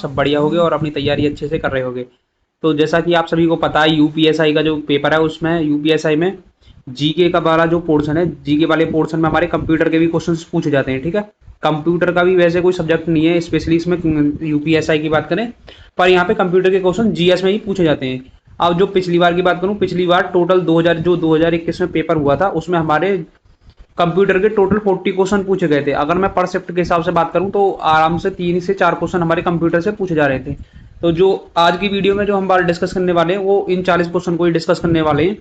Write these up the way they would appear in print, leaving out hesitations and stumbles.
सब बढ़िया होगे और अपनी तैयारी अच्छे से कर रहे होगे। तो जैसा कि आप सभी को पता है, यूपीएसआई का जो पेपर है उसमें यूपीएसआई में जीके का वाला जो पोर्शन है, जीके वाले पोर्शन में हमारे कंप्यूटर के भी क्वेश्चंस पूछे जाते हैं। ठीक है, कंप्यूटर का भी वैसे कोई सब्जेक्ट नहीं है स्पेशली इसमें, यूपीएसआई की बात करें, पर यहाँ पे कंप्यूटर के क्वेश्चन जीएस में ही पूछे जाते हैं। अब जो पिछली बार की बात करूँ, पिछली बार टोटल 2021 में पेपर हुआ था, उसमें हमारे कंप्यूटर के टोटल 40 क्वेश्चन पूछे गए थे। अगर मैं पर शिफ्ट के हिसाब से बात करूं तो आराम से 3 से 4 क्वेश्चन हमारे कंप्यूटर से पूछे जा रहे थे। तो जो आज की वीडियो में जो हम बार डिस्कस करने वाले हैं वो इन 40 क्वेश्चन को ही डिस्कस करने वाले हैं।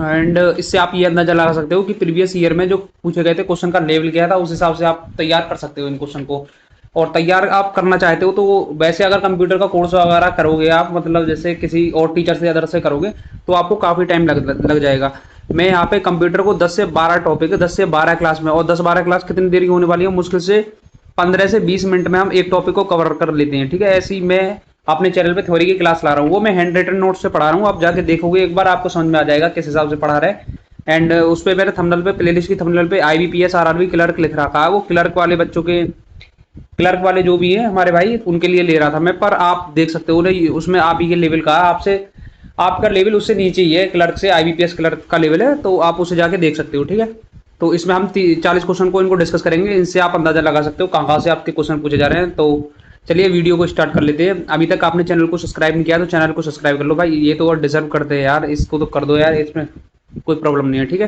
एंड इससे आप ये अंदाजा लगा सकते हो कि प्रीवियस ईयर में जो पूछे गए थे क्वेश्चन का लेवल क्या था, उस हिसाब से आप तैयार कर सकते हो इन क्वेश्चन को। और तैयार आप करना चाहते हो तो वैसे अगर कंप्यूटर का कोर्स वगैरह करोगे आप, मतलब जैसे किसी और टीचर से अदर से करोगे, तो आपको काफ़ी टाइम लग जाएगा। मैं यहाँ पे कंप्यूटर को 10 से 12 टॉपिक है, 10 से 12 क्लास में, और 10-12 क्लास कितनी देरी होने वाली है, मुश्किल से 15 से 20 मिनट में हम एक टॉपिक को कवर कर लेते हैं। ठीक है, ऐसी मैं अपने चैनल पे थ्योरी की क्लास ला रहा हूँ, वो मैं हैंड रिटन नोट से पढ़ा रहा हूँ। आप जाके देखोगे एक बार, आपको समझ में आ जाएगा किस हिसाब से पढ़ा रहा है। एंड उस पर मेरे थंबनेल पे, प्लेलिस्ट की थंबनेल पे आईबीपीएस आरआरबी क्लर्क लिख रखा है। वो क्लर्क वाले बच्चों के, क्लर्क वाले जो भी हैं हमारे भाई, उनके लिए ले रहा था मैं। पर आप देख सकते हो ना, उसमें आप ही के लेवल का, आपसे आपका लेवल उससे नीचे ही है, क्लर्क से आईबीपीएस क्लर्क का लेवल है, तो आप उसे जाके देख सकते हो। ठीक है, तो इसमें हम 40 क्वेश्चन को इनको डिस्कस करेंगे। इनसे आप अंदाजा लगा सकते हो कहाँ से आपके क्वेश्चन पूछे जा रहे हैं। तो चलिए वीडियो को स्टार्ट कर लेते हैं। अभी तक आपने चैनल को सब्सक्राइब नहीं किया तो चैनल को सब्सक्राइब कर लो भाई, ये तो और डिजर्व करते हैं यार, इसको तो कर दो यार, इसमें कोई प्रॉब्लम नहीं है। ठीक है,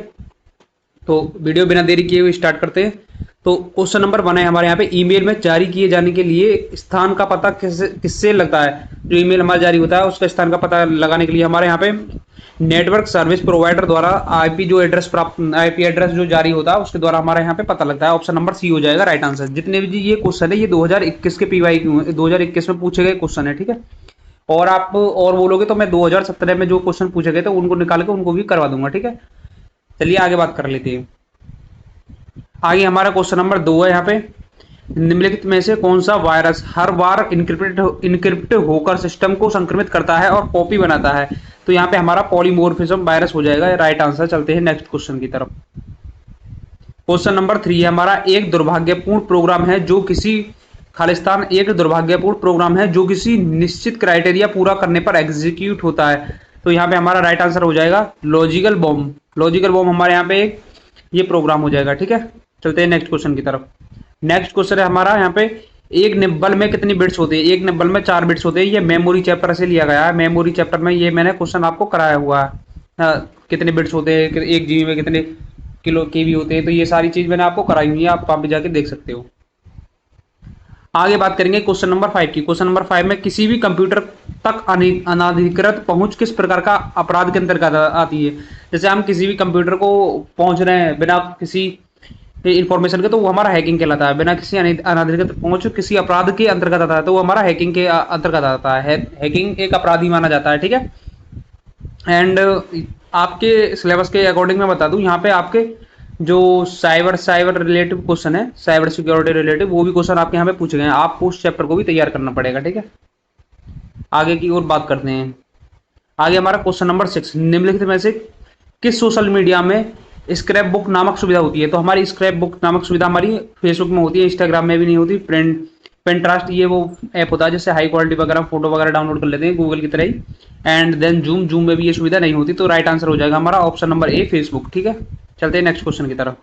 तो वीडियो बिना देरी किए हुए स्टार्ट करते हैं। तो क्वेश्चन नंबर 1 है हमारे यहाँ पे, ईमेल में जारी किए जाने के लिए स्थान का पता किससे लगता है। जो ईमेल हमारा जारी होता है उसका स्थान का पता लगाने के लिए हमारे यहाँ पे नेटवर्क सर्विस प्रोवाइडर द्वारा आईपी जो एड्रेस प्राप्त, आईपी एड्रेस जो जारी होता है उसके द्वारा हमारे यहाँ पे पता लगता है। ऑप्शन नंबर सी हो जाएगा राइट आंसर। जितने भी ये क्वेश्चन है ये 2021 के पीवाई 2021 में पूछे गए क्वेश्चन है। ठीक है, और आप और बोलोगे तो मैं 2017 में जो क्वेश्चन पूछे गए थे उनको निकाल के उनको भी करवा दूंगा। ठीक है, चलिए आगे बात कर लेते हैं। आगे हमारा क्वेश्चन नंबर 2 है यहाँ पे, निम्नलिखित में से कौन सा वायरस हर बार इनक्रिप्ट होकर सिस्टम को संक्रमित करता है और कॉपी बनाता है। तो यहाँ पे हमारा पॉलीमोर्फिज्म वायरस हो जाएगा राइट आंसर। चलते हैं नेक्स्ट क्वेश्चन की तरफ। क्वेश्चन नंबर 3 है हमारा, एक दुर्भाग्यपूर्ण प्रोग्राम है जो किसी खालिस्तान एक दुर्भाग्यपूर्ण प्रोग्राम है जो किसी निश्चित क्राइटेरिया पूरा करने पर एग्जीक्यूट होता है। तो यहाँ पे हमारा राइट आंसर हो जाएगा लॉजिकल बॉम्ब। लॉजिकल बॉम्ब हमारे यहाँ पे एक ये प्रोग्राम हो जाएगा। ठीक है, चलते हैं नेक्स्ट क्वेश्चन की तरफ। नेक्स्ट क्वेश्चन है हमारा यहाँ पे, एक निब्बल में कितनी बिट्स होते हैं। एक निब्बल में 4 बिट्स होते हैं। ये मेमोरी चैप्टर से लिया गया है। मेमोरी चैप्टर में ये मैंने क्वेश्चन आपको कराया हुआ है। कितने बिट्स होते हैं, एक जीबी में कितने किलो केबी होते हैं, तो ये सारी चीज मैंने आपको कराई हुई है, आप वहां पे जाके देख सकते हो। आगे बात करेंगे क्वेश्चन नंबर 5 की। क्वेश्चन नंबर 5 में, किसी भी कंप्यूटर तक अनाधिकृत पहुंच किस प्रकार का अपराध के अंतर्गत आती है। जैसे हम किसी भी कंप्यूटर को पहुंच रहे हैं बिना किसी इंफॉर्मेशन के, तो वो हमारा हैकिंग कहलाता है। बिना किसी अनाधिकृत पहुंच किसी अपराध के अंतर्गत आता है, तो वो हमारा हैकिंग के अंतर्गत आता है। हैकिंग एक अपराधी माना जाता है। ठीक है, एंड आपके सिलेबस के अकॉर्डिंग मैं बता दूं, यहाँ पे आपके जो साइबर रिलेटिव क्वेश्चन है, साइबर सिक्योरिटी रिलेटिव, वो भी क्वेश्चन आपके यहाँ पे पूछे गए हैं। आपको उस चैप्टर को भी तैयार करना पड़ेगा। ठीक है, आगे की ओर बात करते हैं। आगे हमारा क्वेश्चन नंबर 6, निम्नलिखित में से किस सोशल मीडिया में स्क्रैप बुक नामक सुविधा होती है। तो हमारी स्क्रैप बुक नामक सुविधा हमारी फेसबुक में होती है, इंस्टाग्राम में भी नहीं होती। पेंट्रास्ट ये वो ऐप होता है जिससे हाई क्वालिटी वगैरह फोटो वगैरह डाउनलोड कर लेते हैं गूगल की तरह ही। एंड देन जूम में भी ये सुविधा नहीं होती। तो राइट आंसर हो जाएगा हमारा ऑप्शन नंबर ए, फेसबुक। ठीक है, चलते हैं नेक्स्ट क्वेश्चन की तरफ।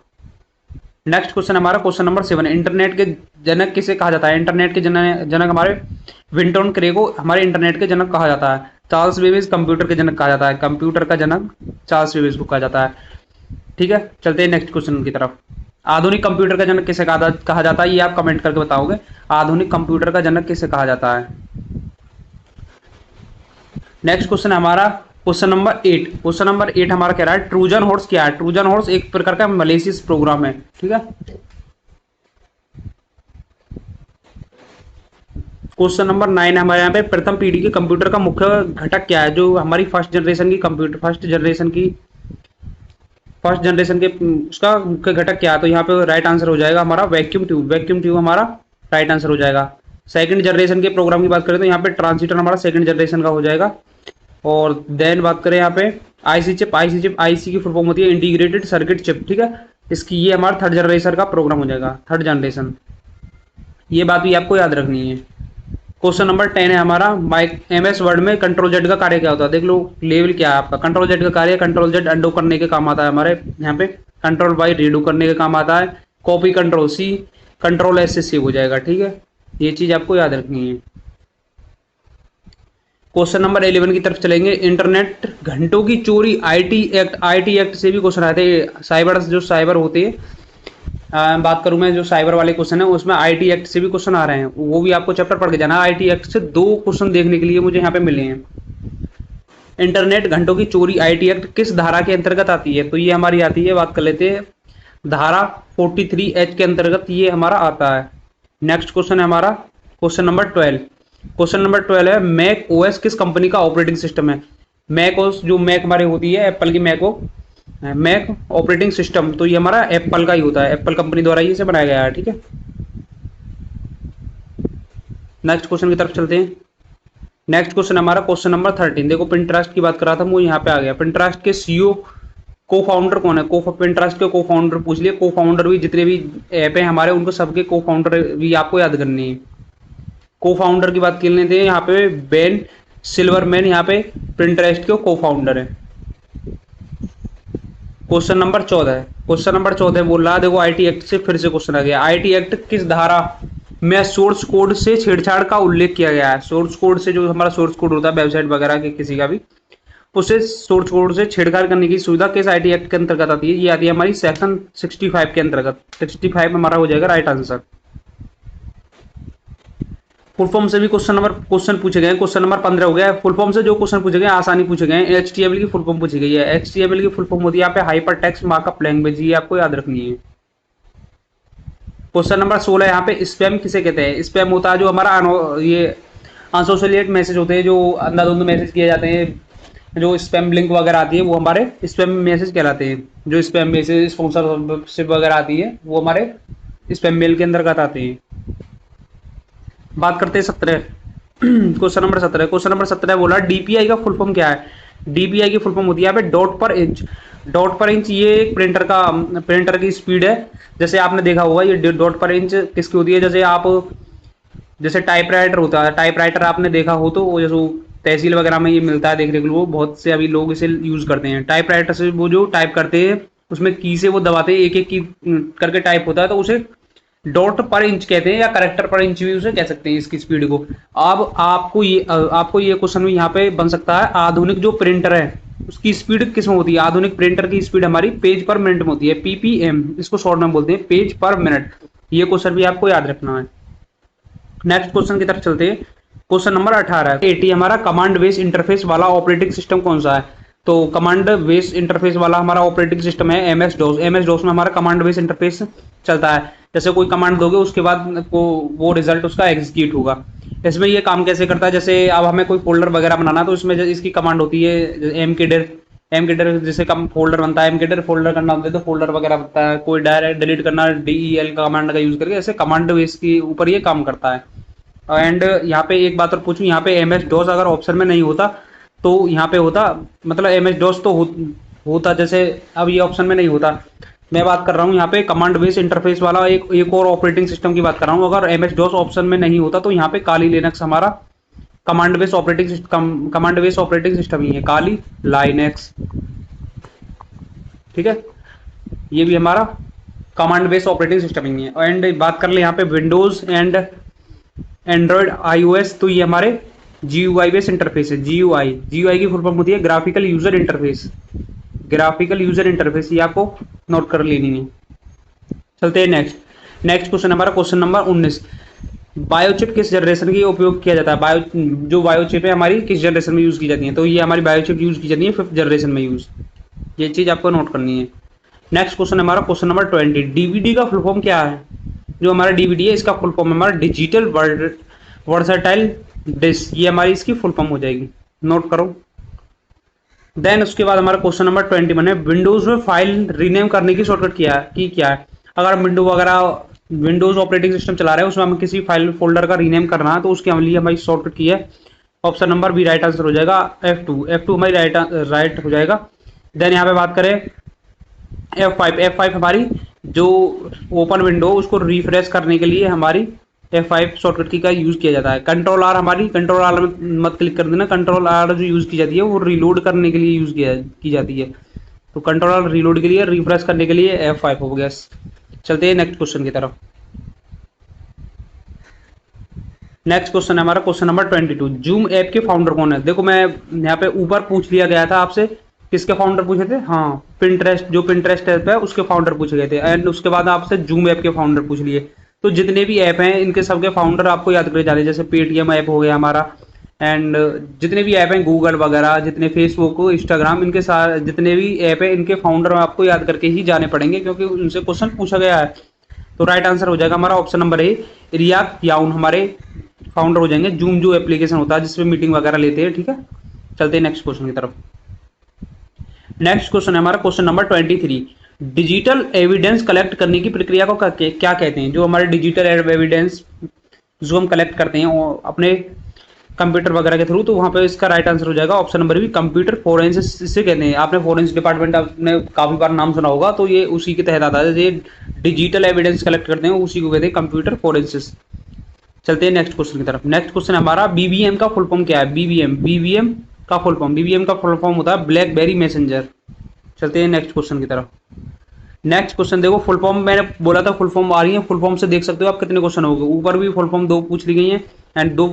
नेक्स्ट क्वेश्चन हमारा क्वेश्चन नंबर 7, इंटरनेट के जनक किसे कहा जाता है। इंटरनेट के जनक हमारे विंटोन क्रे को हमारे इंटरनेट के जनक कहा जाता है। चार्ल्स बेबेज कंप्यूटर के जनक कहा जाता है। कंप्यूटर का जनक चार्ल्स बेबेज को कहा जाता है। ठीक है, चलते हैं नेक्स्ट क्वेश्चन की तरफ। आधुनिक कंप्यूटर का जनक किसे कहा जाता है, ये आप कमेंट करके बताओगे। आधुनिक कंप्यूटर का जनक किसे कहा जाता है। नेक्स्ट क्वेश्चन हमारा क्वेश्चन नंबर 8। क्वेश्चन नंबर 8 हमारा कह रहा है, ट्रोजन हॉर्स क्या है। ट्रोजन हॉर्स एक प्रकार का मलेशियस प्रोग्राम है। ठीक है, क्वेश्चन नंबर 9 हमारे यहाँ पे, प्रथम पीढ़ी के कंप्यूटर का मुख्य घटक क्या है। जो हमारी फर्स्ट जनरेशन के उसका मुख्य घटक क्या है। तो यहाँ पे राइट आंसर हो जाएगा हमारा वैक्यूम ट्यूब। वैक्यूम ट्यूब हमारा राइट आंसर हो जाएगा। सेकंड जनरेशन के प्रोग्राम की बात करें तो यहाँ पे ट्रांसिस्टर हमारा सेकंड जनरेशन का हो जाएगा। और देन बात करें यहाँ पे आईसी चिप आईसी की फुल फॉर्म होती है इंटीग्रेटेड सर्किट चिप। ठीक है, इसकी ये हमारा थर्ड जनरेशन का प्रोग्राम हो जाएगा, थर्ड जनरेशन। ये बात भी आपको याद रखनी है। क्वेश्चन नंबर 10 है हमारा, माइक एमएस वर्ड में कंट्रोल जेड का कार्य क्या होता है। देख लो लेवल क्या है आपका। कंट्रोल जेड का कार्य, कंट्रोल जेड अंडू करने के काम आता है हमारे यहाँ पे, कंट्रोल वाई रीडू करने के काम आता है, copy control C, control S से सेव हो जाएगा। ठीक है, ये चीज आपको याद रखनी है। क्वेश्चन नंबर 11 की तरफ चलेंगे। इंटरनेट घंटों की चोरी आईटी एक्ट से भी क्वेश्चन आते हैं। साइबर जो साइबर होती है, बात करूं मैं जो साइबर वाले क्वेश्चन है उसमें आईटी एक्ट से भी क्वेश्चन आ रहे हैं, वो भी आपको चैप्टर पढ़ के जाना। आईटी एक्ट से 2 क्वेश्चन देखने के लिए मुझे यहाँ पे मिले हैं। इंटरनेट घंटों की चोरी आईटी एक्ट किस धारा के अंतर्गत आती है, तो ये हमारी आती है, बात कर लेते हैं, धारा 43H के अंतर्गत ये हमारा आता है। नेक्स्ट क्वेश्चन है हमारा क्वेश्चन नंबर 12। क्वेश्चन नंबर 12 है, मैक ओएस किस कंपनी का ऑपरेटिंग सिस्टम है। मैक ओएस जो मैक हमारी होती है एप्पल की मैक ऑपरेटिंग सिस्टम, तो ये हमारा एप्पल का ही होता है, एप्पल कंपनी द्वारा ही इसे बनाया गया है। ठीक है, नेक्स्ट क्वेश्चन की तरफ चलते हैं। नेक्स्ट क्वेश्चन हमारा क्वेश्चन नंबर 13। देखो पिंटरेस्ट की बात कर रहा था वो यहाँ पे आ गया। पिंटरेस्ट के सीईओ को फाउंडर कौन है। पिंटरेस्ट के को फाउंडर पूछ लिए। को फाउंडर भी जितने भी ऐप है हमारे उनको सबके को फाउंडर भी आपको याद करनी है। को फाउंडर की बात कर लेते हैं, यहाँ पे बेन सिल्वरमैन यहाँ पे पिंटरेस्ट के को फाउंडर है। Question number 14। क्वेश्चन नंबर 14 बोल रहा है, देखो आईटी एक्ट से फिर से क्वेश्चन आ गया। आईटी एक्ट किस धारा में सोर्स कोड से छेड़छाड़ का उल्लेख किया गया है। सोर्स कोड से, जो हमारा सोर्स कोड होता है वेबसाइट वगैरह के किसी का भी, उसे सोर्स कोड से छेड़छाड़ करने की सुविधा किस आईटी एक्ट के अंतर्गत आती है। ये आती है हमारी सेक्शन 65 के अंतर्गत। 65 हमारा हो जाएगा राइट आंसर। फुल फॉर्म से भी क्वेश्चन पूछे गए। क्वेश्चन नंबर 15 हो गया। फुल फॉर्म से जो क्वेश्चन पूछे गए आसानी पूछे गए। एचटीएमएल की फुल फॉर्म पूछी गई है। एचटीएमएल की फुल फॉर्म होती है यहाँ पे हाइपर टेक्स्ट मार्कअप लैंग्वेज, ये आपको याद रखनी है। क्वेश्चन नंबर 16 यहाँ पे स्पैम किसे कहते हैं। स्पैम होता है जो हमारा ये अनसोशिएट मैसेज होते हैं, जो अंधाधुंध मैसेज किए जाते हैं, जो स्पैम लिंक वगैरह आती है वो हमारे स्पैम मैसेज कहलाते हैं। जो स्पैम मैसेज स्पॉन्सरशिप वगैरह आती है वो हमारे स्पैम मेल के अंतर्गत आते हैं। बात करते हैं 17। Question number 17। क्वेश्चन नंबर 17 बोला डीपीआई का फुल फॉर्म क्या है। डीपीआई की फुल फॉर्म होती है यहाँ पे डॉट पर इंच। डॉट पर इंच ये एक प्रिंटर की स्पीड है। जैसे आपने देखा होगा ये डॉट पर इंच किसकी होती है, जैसे टाइपराइटर होता है। टाइपराइटर आपने देखा हो तो वो जैसे तहसील वगैरह में ये मिलता है देखने के लिए, बहुत से अभी लोग इसे यूज करते हैं। टाइपराइटर से वो जो टाइप करते हैं उसमें की से वो दबाते हैं, एक एक की करके टाइप होता है, तो उसे डॉट पर इंच कहते हैं, या करेक्टर पर इंच भी उसे कह सकते हैं इसकी स्पीड को। अब आपको ये क्वेश्चन भी यहाँ पे बन सकता है, आधुनिक जो प्रिंटर है उसकी स्पीड किस में होती है। आधुनिक प्रिंटर की स्पीड हमारी पेज पर मिनट में होती है, पीपीएम, इसको शॉर्ट में बोलते हैं, पेज पर मिनट। ये क्वेश्चन भी आपको याद रखना है। नेक्स्ट क्वेश्चन की तरफ चलते हैं। Question number 18। 80 हमारा कमांड बेस इंटरफेस वाला ऑपरेटिंग सिस्टम कौन सा है। तो कमांड बेस इंटरफेस वाला हमारा ऑपरेटिंग सिस्टम है एमएस डॉस। एमएस डॉस में हमारा कमांड बेस इंटरफेस चलता है। जैसे कोई कमांड दोगे उसके बाद वो रिजल्ट उसका एग्जीक्यूट होगा। इसमें ये काम कैसे करता है, जैसे अब हमें कोई फोल्डर वगैरह बनाना तो इसमें इसकी कमांड होती है एमकेडर जैसे कम फोल्डर बनता है, एमकेडर फोल्डर करना होता है तो फोल्डर वगैरह बनता है। कोई डायरेक्ट डिलीट करना DEL कमांड का यूज करके, ऐसे कमांड बेस के ऊपर ये काम करता है। एंड यहाँ पे एक बात और पूछूं, यहाँ पे एमएस डॉस अगर ऑप्शन में नहीं होता तो यहाँ पे होता, मतलब एमएस डॉस तो होता, जैसे अब ये ऑप्शन में नहीं होता। मैं बात कर रहा हूँ यहाँ पे कमांड बेस इंटरफेस वाला एक और ऑपरेटिंग सिस्टम की बात कर रहा हूँ। अगर एमएस डॉस ऑप्शन में नहीं होता तो यहाँ पे काली लिनक्स हमारा कमांड बेस ऑपरेटिंग सिस्टम ही है, काली लाइनेक्स। ठीक है, ये भी हमारा कमांड बेस ऑपरेटिंग सिस्टम ही है। एंड बात कर ले यहाँ पे विंडोज एंड एंड्रॉइड आईओएस, तो ये हमारे GUI बेस इंटरफेस है। GUI की फुल फॉर्म होती है graphical user interface. Graphical user interface ये आपको नोट कर लेनी है। चलते हैं नेक्स्ट क्वेश्चन हमारा क्वेश्चन नंबर 19। बायोचिप किस जनरेशन की उपयोग किया जाता है। जो बायोचिप है हमारी किस जनरेशन में यूज की जाती है, तो ये हमारी बायोचिप यूज की जाती है 5th जनरेशन में यूज। ये चीज आपको नोट करनी है। नेक्स्ट क्वेश्चन हमारा क्वेश्चन नंबर 20। डीवीडी का फुल फॉर्म क्या है। जो हमारा डीवीडी है इसका फुल फॉर्म हमारा डिजिटल वर्सटाइल डिस्क, ये हमारी इसकी फुल फॉर्म हो जाएगी, नोट करो। देन उसके बाद हमारा क्वेश्चन नंबर 21 है, विंडोज में फाइल रीनेम करने की शॉर्टकट क्या है। अगर विंडोज ऑपरेटिंग सिस्टम चला रहे हैं उसमें हमें किसी फाइल फोल्डर का रीनेम करना है तो उसके लिए हमारी शॉर्टकट की है option number B, right answer हो जाएगा F2 हमारी राइट हो जाएगा। देन यहाँ पे बात करें F5 हमारी जो ओपन विंडो उसको रिफ्रेश करने के लिए हमारी F5 शॉर्टकट की का यूज किया जाता है। कंट्रोल आर, हमारी कंट्रोल आर में मत क्लिक कर देना, कंट्रोल आर जो यूज की जाती है वो रिलोड करने के लिए यूज की जाती है। तो कंट्रोल आर रिलोड के लिए, रिफ्रेश करने के लिए F5 हो गया। चलते हैं नेक्स्ट क्वेश्चन की तरफ। नेक्स्ट क्वेश्चन है हमारा क्वेश्चन नंबर 22। जूम ऐप के फाउंडर कौन है? देखो मैं यहाँ पे ऊपर पूछ लिया गया था आपसे, किसके फाउंडर पूछे थे? हाँ, पिंटरेस्ट, जो पिंटरेस्ट ऐप है उसके फाउंडर पूछे गए थे। एंड उसके बाद आपसे जूम ऐप के फाउंडर पूछ लिए। तो जितने भी ऐप हैं इनके सबके फाउंडर आपको याद करे जाने, जैसे पेटीएम ऐप हो गया हमारा, एंड जितने भी ऐप हैं गूगल वगैरह, जितने फेसबुक, इंस्टाग्राम, इनके सारे जितने भी ऐप हैं इनके फाउंडर आपको याद करके ही जाने पड़ेंगे, क्योंकि उनसे क्वेश्चन पूछा गया है। तो राइट आंसर हो जाएगा हमारा ऑप्शन नंबर ए, रियाक याउन हमारे फाउंडर हो जाएंगे। जूम जो एप्लीकेशन होता है जिसमें मीटिंग वगैरह लेते हैं, ठीक है। चलते हैं नेक्स्ट क्वेश्चन की तरफ। नेक्स्ट क्वेश्चन है हमारा question number 23। Digital evidence collect करने की प्रक्रिया को क्या कहते हैं? जो हमारे डिजिटल एविडेंस जो हम कलेक्ट करते हैं अपने कंप्यूटर वगैरह के थ्रू, तो वहां पे इसका राइट आंसर हो जाएगा ऑप्शन नंबर बी, कंप्यूटर फोरेंसिस इसे कहते हैं। आपने फोरेंसिक डिपार्टमेंट आपने काफी बार नाम सुना होगा, तो ये उसी के तहत आता है। ये डिजिटल एविडेंस कलेक्ट करते हैं उसी को कहते हैं कंप्यूटर फोरेंसिस। चलते हैं नेक्स्ट क्वेश्चन की तरफ। नेक्स्ट क्वेश्चन हमारा बीबीएम का फुल फॉर्म क्या है? बीबीएम का फुल फॉर्म, बीबीएम का फुल फॉर्म होता है ब्लैकबेरी मैसेंजर। चलते हैं नेक्स्ट क्वेश्चन की तरफ। नेक्स्ट क्वेश्चन देखो, फुल फॉर्म मैंने बोला था फुल फॉर्म आ रही है, फुल फॉर्म से देख सकते हो आप कितने क्वेश्चन हो गए। ऊपर भी फुल फॉर्म दो पूछ ली गई है, एंड दो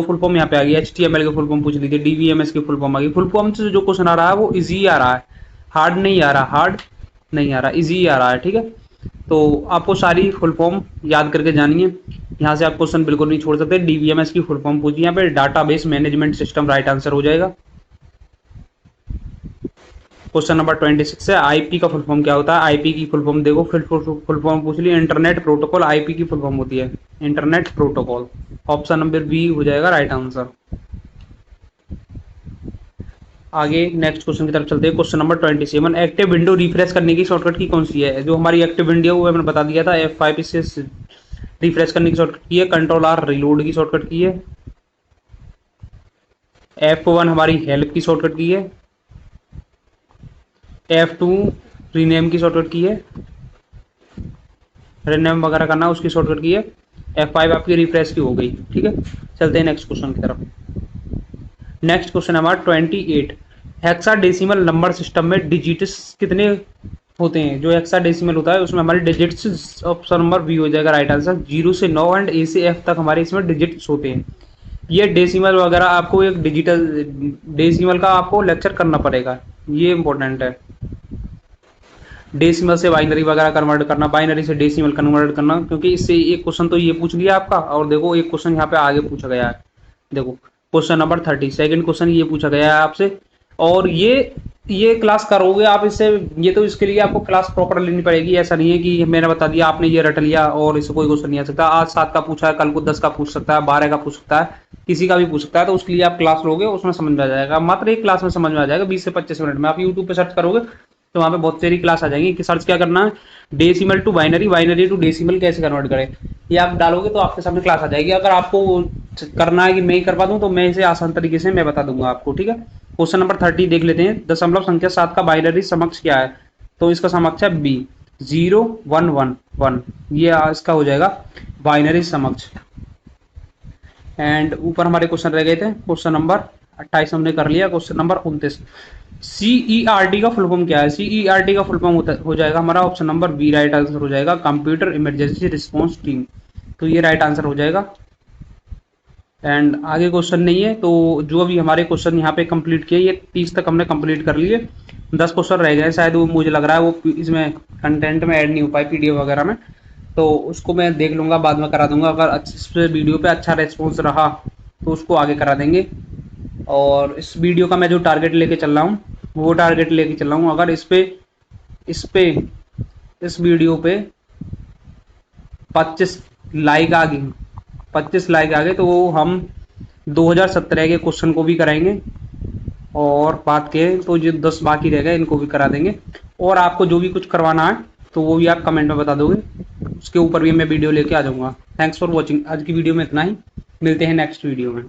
फुल फॉर्म यहाँ पे आ गई। HTML की फुल फॉर्म पूछ ली थी, DVMS की फुल फॉर्म आ गई। फुल फॉर्म से जो क्वेश्चन आ रहा है वो इजी आ रहा है, हार्ड नहीं आ रहा, इजी आ रहा है, ठीक है। तो आपको सारी फुल फॉर्म याद करके जानी है, यहाँ से आप क्वेश्चन बिल्कुल नहीं छोड़ सकते। DVMS की फुल फॉर्म पूछी यहाँ पे, database management system, right answer हो जाएगा। क्वेश्चन नंबर 26 है, आईपी का फुल फॉर्म क्या होता है? आईपी की फुल फॉर्म देखो, फिर फुल फॉर्म पूछ ली, इंटरनेट प्रोटोकॉल। आईपी की फुल फॉर्म होती है internet protocol. Option number B हो जाएगा राइट आंसर। आगे नेक्स्ट क्वेश्चन की तरफ चलते हैं। Question number 27, active window refresh करने की शॉर्टकट की कौन सी है? जो हमारी एक्टिव विंडो है वो मैंने बता दिया था, F5 से रिफ्रेश करने की शॉर्टकट की है। कंट्रोल आर रिलोड की शॉर्टकट की है। F1 हमारी हेल्प की शॉर्टकट की है। F2 रीनेम की शॉर्टकट की है, रीनेम वगैरह करना उसकी शॉर्टकट की है। F5 आपकी रिफ्रेश की हो गई, ठीक है। चलते हैं नेक्स्ट क्वेश्चन की तरफ। नेक्स्ट क्वेश्चन हमारा 28, हेक्साडेसिमल नंबर सिस्टम में डिजिट्स कितने होते हैं? जो हेक्साडेसिमल होता है उसमें हमारे डिजिट्स, ऑप्शन नंबर बी हो जाएगा राइट आंसर। 0 से 9 एंड A से F तक हमारे इसमें डिजिट्स होते हैं। ये डेसिमल वगैरह आपको एक डिजिटल डेसिमल का आपको लेक्चर करना पड़ेगा, ये इंपॉर्टेंट है। डेसिमल से बाइनरी वगैरह कन्वर्ट करना, बाइनरी से डेसिमल कन्वर्ट करना, क्योंकि इससे एक क्वेश्चन तो ये पूछ लिया आपका, और देखो एक क्वेश्चन यहाँ पे आगे पूछा गया है। देखो क्वेश्चन नंबर 30, सेकंड क्वेश्चन ये पूछा गया है आपसे, और ये क्लास करोगे आप इससे, ये तो इसके लिए आपको क्लास प्रॉपर लेनी पड़ेगी। ऐसा नहीं है कि मैंने बता दिया आपने ये रट लिया और इससे कोई क्वेश्चन नहीं आ सकता। आज 7 का पूछा है, कल को 10 का पूछ सकता है, 12 का पूछ सकता है, किसी का भी पूछ सकता है। तो उसके लिए आप क्लास लोगे, उसमें समझ में आ जाएगा, मात्र एक क्लास में समझ में आ जाएगा, 20 से 25 मिनट में। आप यूट्यूब पे सर्च करोगे तो वहाँ पे बहुत सारी क्लास आ जाएंगी कि सर्च क्या करना है, decimal to binary, binary to decimal कैसे कन्वर्ट करें, ये आप डालोगे तो आपके सामने क्लास आ जाएगी। अगर आपको करना है कि मैं ही करवा दूं तो मैं इसे आसान तरीके से मैं बता दूंगा आपको, ठीक है। क्वेश्चन नंबर 30 देख लेते हैं। दशमलव संख्या 7 का बाइनरी समक्ष क्या है? तो इसका समक्ष है बी, 0 1 1 1, ये इसका हो जाएगा बाइनरी समक्ष। एंड ऊपर हमारे क्वेश्चन रह गए थे, क्वेश्चन नंबर 28 हमने कर लिया। क्वेश्चन नंबर 29, CERT का फुल फॉर्म क्या है? CERT का फुल फॉर्म हो जाएगा हमारा option number B, right answer हो जाएगा, कंप्यूटर इमरजेंसी रिस्पॉन्स टीम। तो ये राइट आंसर हो जाएगा। एंड आगे क्वेश्चन नहीं है, तो जो अभी हमारे क्वेश्चन यहाँ पे कंप्लीट किए, ये 30 तक हमने कंप्लीट कर लिए। 10 क्वेश्चन रह गए शायद, वो मुझे लग रहा है वो इसमें कंटेंट में ऐड नहीं हो पाए PDF वगैरह में, तो उसको मैं देख लूँगा, बाद में करा दूंगा। अगर इस वीडियो पे अच्छा रेस्पॉन्स रहा तो उसको आगे करा देंगे। और इस वीडियो का मैं जो टारगेट लेके चल रहा हूँ वो टारगेट लेके चल रहा हूँ, अगर इस वीडियो पे 25 लाइक आ गई, 25 लाइक आ गए, तो हम 2017 के क्वेश्चन को भी कराएंगे, और बात करें तो जो 10 बाकी रह गए इनको भी करा देंगे। और आपको जो भी कुछ करवाना है तो वो भी आप कमेंट में बता दोगे, उसके ऊपर भी मैं वीडियो लेके आ जाऊंगा। Thanks for watching. आज की वीडियो में इतना ही, मिलते हैं नेक्स्ट वीडियो में।